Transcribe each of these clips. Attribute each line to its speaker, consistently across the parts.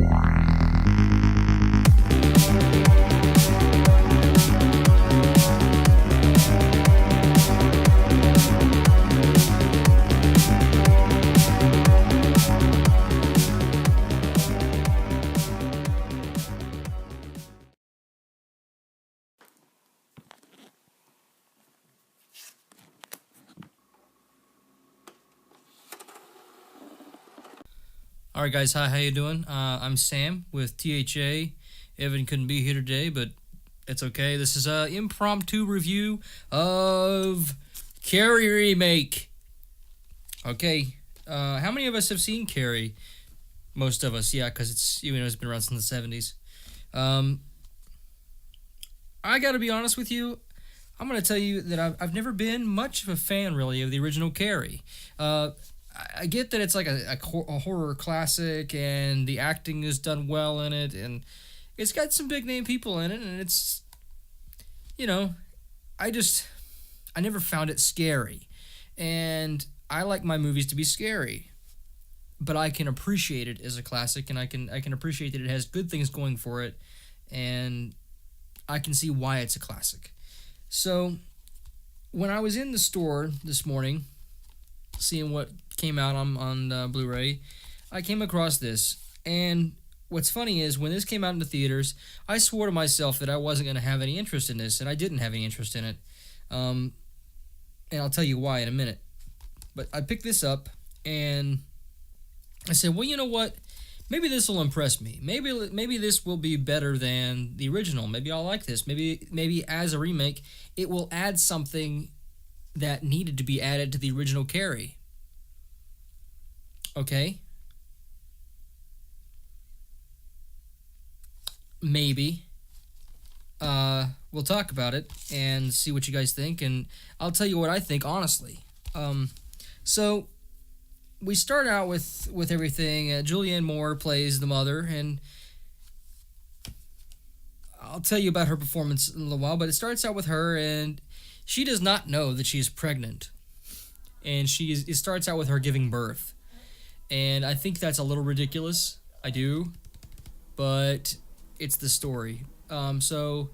Speaker 1: All right, guys. Hi, how you doing? I'm Sam with THA. Evan couldn't be here today, but it's okay. This is an impromptu review of Carrie remake. Okay. How many of us have seen Carrie? Most of us, yeah, because it's been around since the 70s. I gotta be honest with you. I'm gonna tell you that I've never been much of a fan, really, of the original Carrie. I get that it's like a horror classic and the acting is done well in it and it's got some big name people in it and it's, I never found it scary. And I like my movies to be scary. But I can appreciate it as a classic and I can appreciate that it has good things going for it and I can see why it's a classic. So when I was in the store this morning seeing what came out on Blu-ray, I came across this. And what's funny is when this came out in the theaters, I swore to myself that I wasn't going to have any interest in this, and I didn't have any interest in it. And I'll tell you why in a minute. But I picked this up, and I said, well, you know what? Maybe this will impress me. Maybe this will be better than the original. Maybe I'll like this. Maybe as a remake, it will add something that needed to be added to the original Carrie. Okay? Maybe. We'll talk about it and see what you guys think, and I'll tell you what I think, honestly. So, we start out with everything. Julianne Moore plays the mother, and I'll tell you about her performance in a little while, but it starts out with her, and she does not know that she's pregnant. And it starts out with her giving birth. And I think that's a little ridiculous. I do. But it's the story. So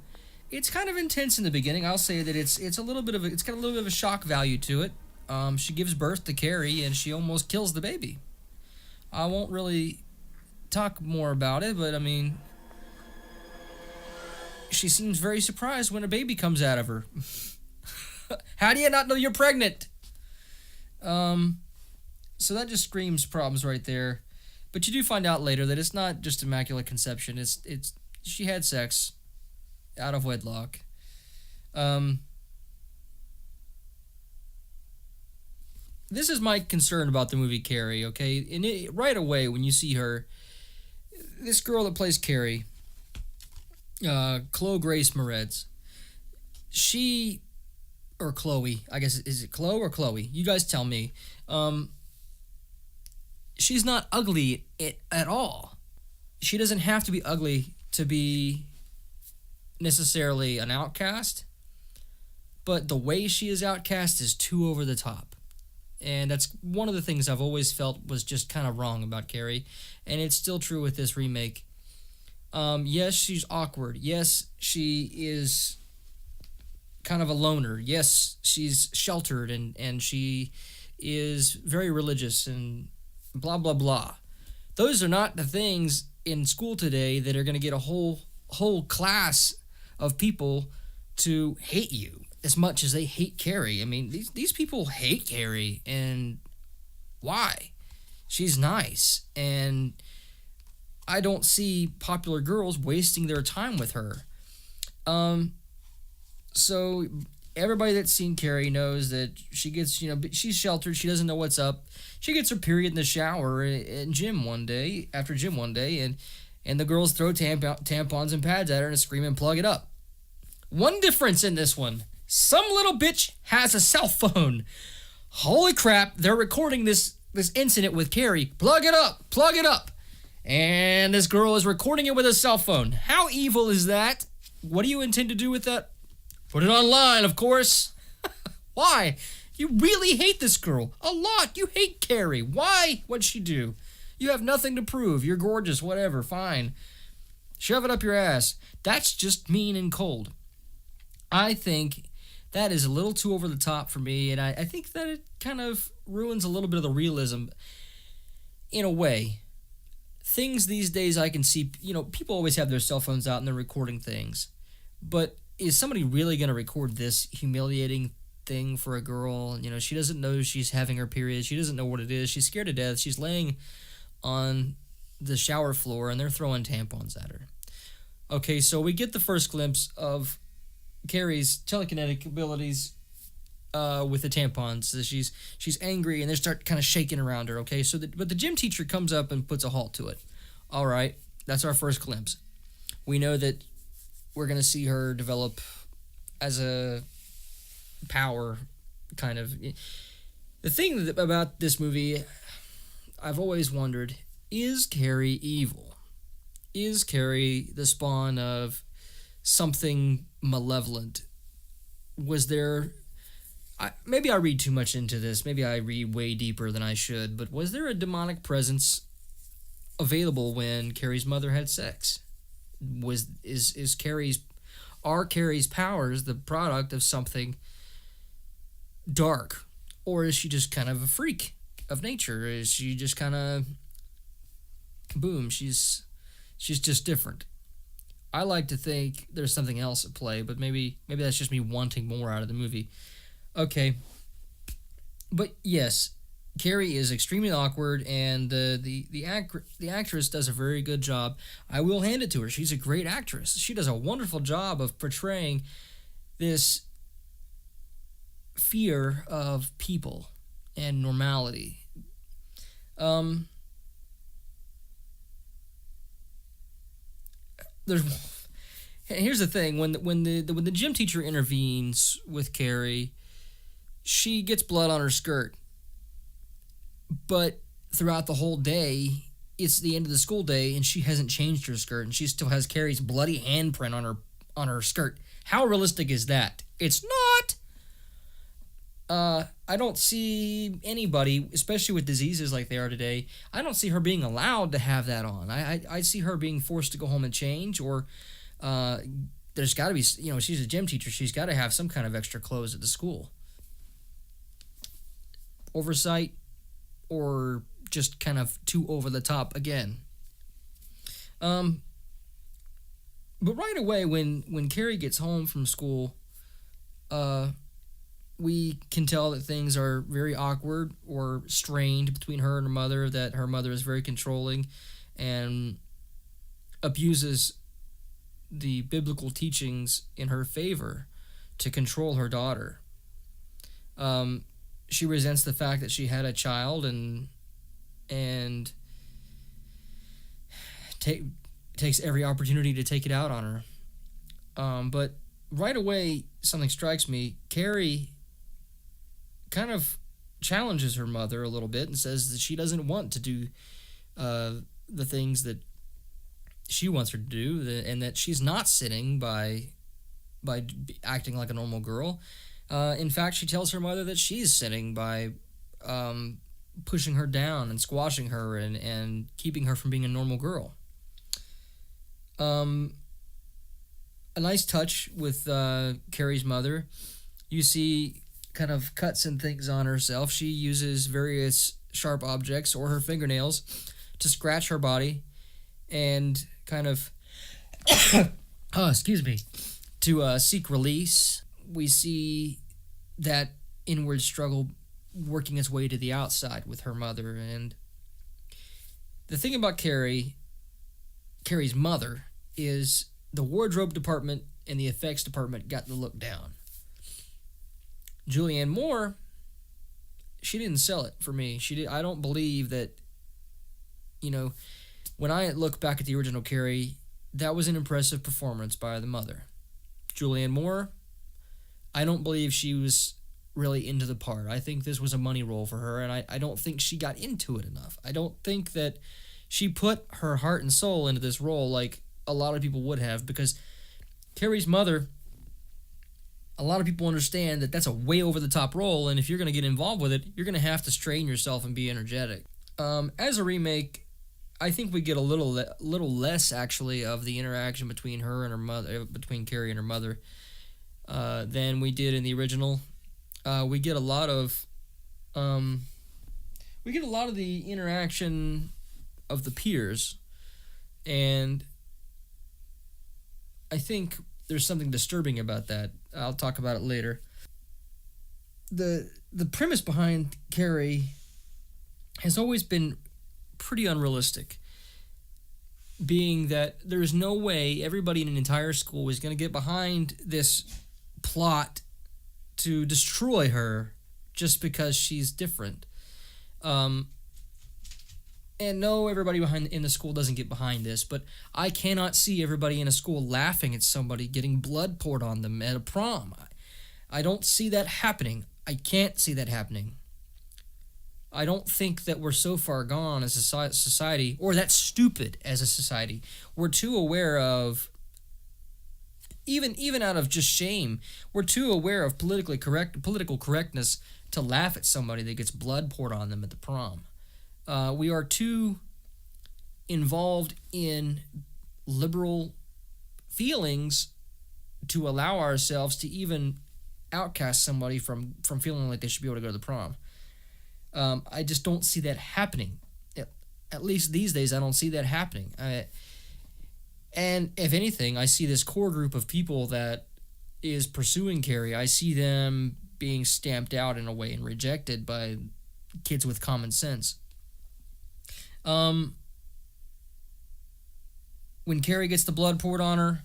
Speaker 1: it's kind of intense in the beginning. I'll say that it's got a little bit of a shock value to it. She gives birth to Carrie and she almost kills the baby. I won't really talk more about it, but I mean, she seems very surprised when a baby comes out of her. How do you not know you're pregnant? So that just screams problems right there. But you do find out later that it's not just immaculate conception. It's she had sex out of wedlock. This is my concern about the movie Carrie, okay? And right away when you see her, this girl that plays Carrie, Chloe Grace Moretz, or Chloe, I guess, is it Chloe or Chloe? You guys tell me. She's not ugly at all. She doesn't have to be ugly to be necessarily an outcast, but the way she is outcast is too over the top. And that's one of the things I've always felt was just kind of wrong about Carrie, and it's still true with this remake. Yes, she's awkward. Yes, she is kind of a loner. Yes, she's sheltered and she is very religious and blah, blah, blah. Those are not the things in school today that are going to get a whole class of people to hate you as much as they hate Carrie. I mean, these people hate Carrie, and why? She's nice, and I don't see popular girls wasting their time with her. So everybody that's seen Carrie knows that she gets, she's sheltered. She doesn't know what's up. She gets her period in the shower after gym one day, and the girls throw tampons and pads at her and scream and plug it up. One difference in this one. Some little bitch has a cell phone. Holy crap, they're recording this incident with Carrie. Plug it up. And this girl is recording it with a cell phone. How evil is that? What do you intend to do with that? Put it online, of course. Why? You really hate this girl. A lot. You hate Carrie. Why? What'd she do? You have nothing to prove. You're gorgeous, whatever, fine. Shove it up your ass. That's just mean and cold. I think that is a little too over the top for me, and I think that it kind of ruins a little bit of the realism in a way. Things these days I can see, people always have their cell phones out and they're recording things. But is somebody really going to record this humiliating thing for a girl? She doesn't know she's having her period. She doesn't know what it is. She's scared to death. She's laying on the shower floor and they're throwing tampons at her. Okay, so we get the first glimpse of Carrie's telekinetic abilities with the tampons. So she's angry and they start kind of shaking around her. Okay, but the gym teacher comes up and puts a halt to it. All right, that's our first glimpse. We know that we're gonna see her develop as a power kind of. The thing about this movie, I've always wondered: is Carrie evil? Is Carrie the spawn of something malevolent? Was there... maybe I read too much into this. Maybe I read way deeper than I should. But was there a demonic presence available when Carrie's mother had sex? Are Carrie's powers the product of something dark? Or is she just kind of a freak of nature? Is she just kind of... boom, she's just different? I like to think there's something else at play, but maybe that's just me wanting more out of the movie. Okay. But yes, Carrie is extremely awkward, and the actress does a very good job. I will hand it to her. She's a great actress. She does a wonderful job of portraying this fear of people and normality. Here's the thing: when the gym teacher intervenes with Carrie, she gets blood on her skirt. But throughout the whole day, it's the end of the school day, and she hasn't changed her skirt, and she still has Carrie's bloody handprint on her skirt. How realistic is that? It's not. I don't see anybody, especially with diseases like they are today, I don't see her being allowed to have that on. I see her being forced to go home and change, or there's got to be, she's a gym teacher. She's got to have some kind of extra clothes at the school. Oversight, or just kind of too over the top again. But right away, when Carrie gets home from school, we can tell that things are very awkward or strained between her and her mother, that her mother is very controlling and abuses the biblical teachings in her favor to control her daughter. She resents the fact that she had a child and takes every opportunity to take it out on her. But right away, something strikes me. Carrie kind of challenges her mother a little bit and says that she doesn't want to do the things that she wants her to do, and that she's not sinning by acting like a normal girl. In fact, she tells her mother that she's sinning by pushing her down and squashing her and keeping her from being a normal girl. A nice touch with Carrie's mother. You see kind of cuts and things on herself. She uses various sharp objects or her fingernails to scratch her body and kind of to seek release. We see that inward struggle working its way to the outside with her mother. And the thing about Carrie's mother is the wardrobe department and the effects department got the look down. Julianne Moore, she didn't sell it for me. I don't believe that, when I look back at the original Carrie, that was an impressive performance by the mother. Julianne Moore, I don't believe she was really into the part. I think this was a money role for her, and I don't think she got into it enough. I don't think that she put her heart and soul into this role like a lot of people would have, because Carrie's mother, a lot of people understand that that's a way over the top role, and if you're going to get involved with it, you're going to have to strain yourself and be energetic. As a remake, I think we get a little less actually of the interaction between her and her mother, between Carrie and her mother, than we did in the original. We get a lot of the interaction of the peers, and I think there's something disturbing about that. I'll talk about it later. The premise behind Carrie has always been pretty unrealistic, being that there's no way everybody in an entire school is going to get behind this plot to destroy her just because she's different. And no, everybody in the school doesn't get behind this, but I cannot see everybody in a school laughing at somebody getting blood poured on them at a prom. I don't see that happening. I can't see that happening. I don't think that we're so far gone as a society, or that stupid as a society. We're too aware of, even out of just shame, we're too aware of political correctness to laugh at somebody that gets blood poured on them at the prom. We are too involved in liberal feelings to allow ourselves to even outcast somebody from feeling like they should be able to go to the prom. I just don't see that happening. At least these days, I don't see that happening. And if anything, I see this core group of people that is pursuing Carrie. I see them being stamped out in a way and rejected by kids with common sense. When Carrie gets the blood poured on her,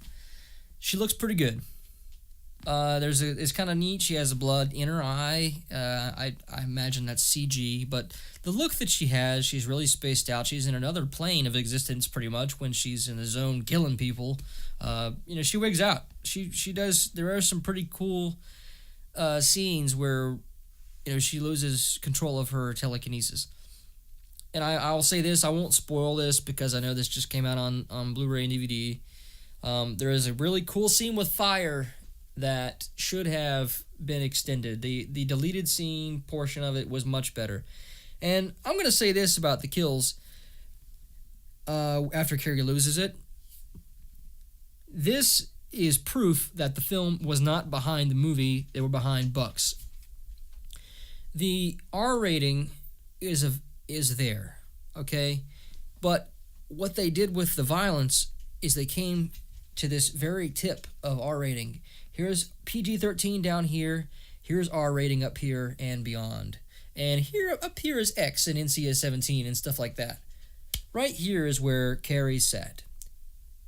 Speaker 1: she looks pretty good. It's kind of neat. She has blood in her eye. I imagine that's CG, but the look that she has, she's really spaced out. She's in another plane of existence, pretty much, when she's in the zone killing people. She wigs out. She does. There are some pretty cool scenes where, she loses control of her telekinesis. And I'll say this. I won't spoil this because I know this just came out on Blu-ray and DVD. There is a really cool scene with fire that should have been extended. The deleted scene portion of it was much better. And I'm going to say this about the kills after Carrie loses it. This is proof that the film was not behind the movie. They were behind bucks. The R rating is there, okay? But what they did with the violence is they came to this very tip of R rating. Here's PG-13 down here, here's R rating up here and beyond. And here up here is X and NC-17 and stuff like that. Right here is where Carrie's sat.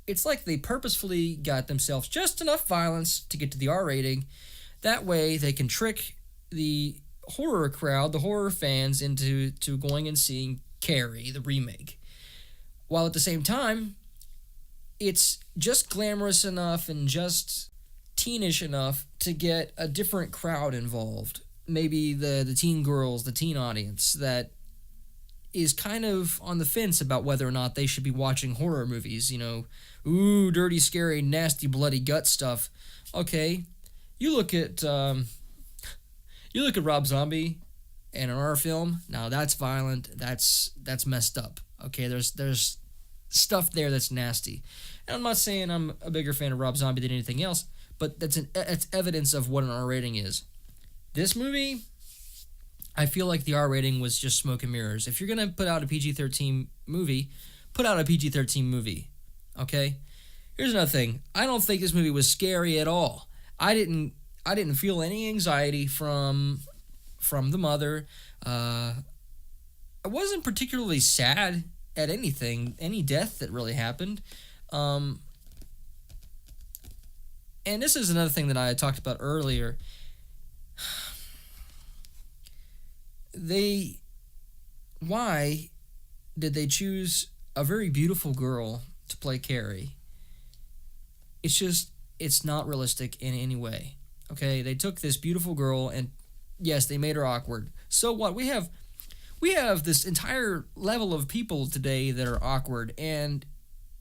Speaker 1: It's like they purposefully got themselves just enough violence to get to the R rating. That way they can trick the horror crowd, the horror fans, into going and seeing Carrie, the remake. While at the same time, it's just glamorous enough and just teenish enough to get a different crowd involved. Maybe the teen girls, the teen audience that is kind of on the fence about whether or not they should be watching horror movies. Ooh, dirty, scary, nasty, bloody gut stuff. Okay, you look at Rob Zombie and an horror film. Now that's violent. That's messed up. Okay, there's stuff there that's nasty. And I'm not saying I'm a bigger fan of Rob Zombie than anything else, but that's evidence of what an R rating is. This movie, I feel like the R rating was just smoke and mirrors. If you're going to put out a PG-13 movie, put out a PG-13 movie, okay? Here's another thing. I don't think this movie was scary at all. I didn't feel any anxiety from the mother. I wasn't particularly sad at any death that really happened. And this is another thing that I had talked about earlier. Why did they choose a very beautiful girl to play Carrie? It's not realistic in any way. Okay, they took this beautiful girl and yes, they made her awkward. So what? We have this entire level of people today that are awkward, and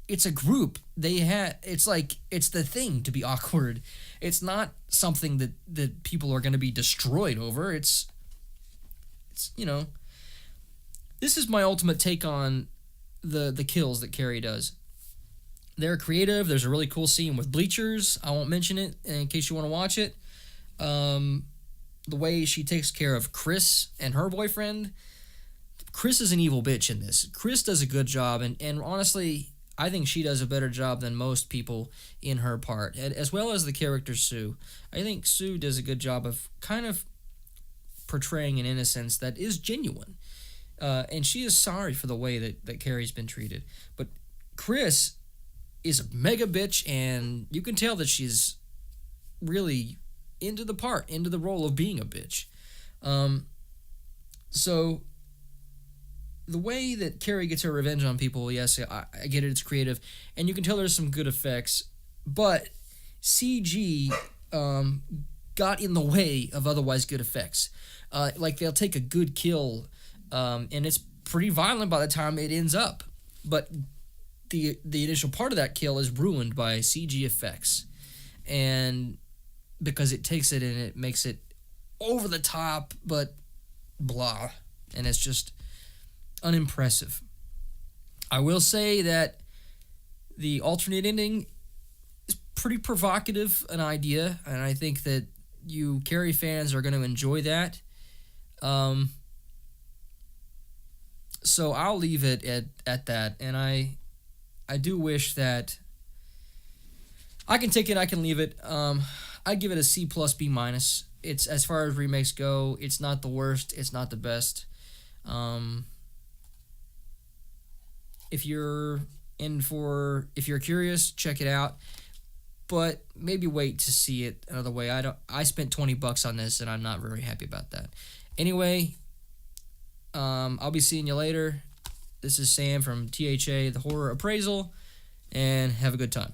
Speaker 1: it's a group. It's the thing to be awkward. It's not something that people are going to be destroyed over. It's this is my ultimate take on the kills that Carrie does. They're creative. There's a really cool scene with bleachers. I won't mention it in case you want to watch it. The way she takes care of Chris and her boyfriend. Chris is an evil bitch in this. Chris does a good job, and honestly, I think she does a better job than most people in her part, as well as the character Sue. I think Sue does a good job of kind of portraying an innocence that is genuine. And she is sorry for the way that Carrie's been treated. But Chris is a mega bitch, and you can tell that she's really into the role of being a bitch. So the way that Carrie gets her revenge on people, yes, I get it, it's creative, and you can tell there's some good effects, but CG got in the way of otherwise good effects. Like, they'll take a good kill, and it's pretty violent by the time it ends up, but the initial part of that kill is ruined by CG effects, and because it takes it and it makes it over the top, but blah, and it's just unimpressive. I will say that the alternate ending is pretty provocative an idea, and I think that you Carrie fans are going to enjoy that. So I'll leave it at that, and I do wish that I can take it, I can leave it. I give it a C plus B minus. It's, as far as remakes go, it's not the worst, it's not the best. If you're curious, check it out, but maybe wait to see it another way. I spent $20 on this, and I'm not very happy about that. Anyway, I'll be seeing you later. This is Sam from THA, the Horror Appraisal, and have a good time.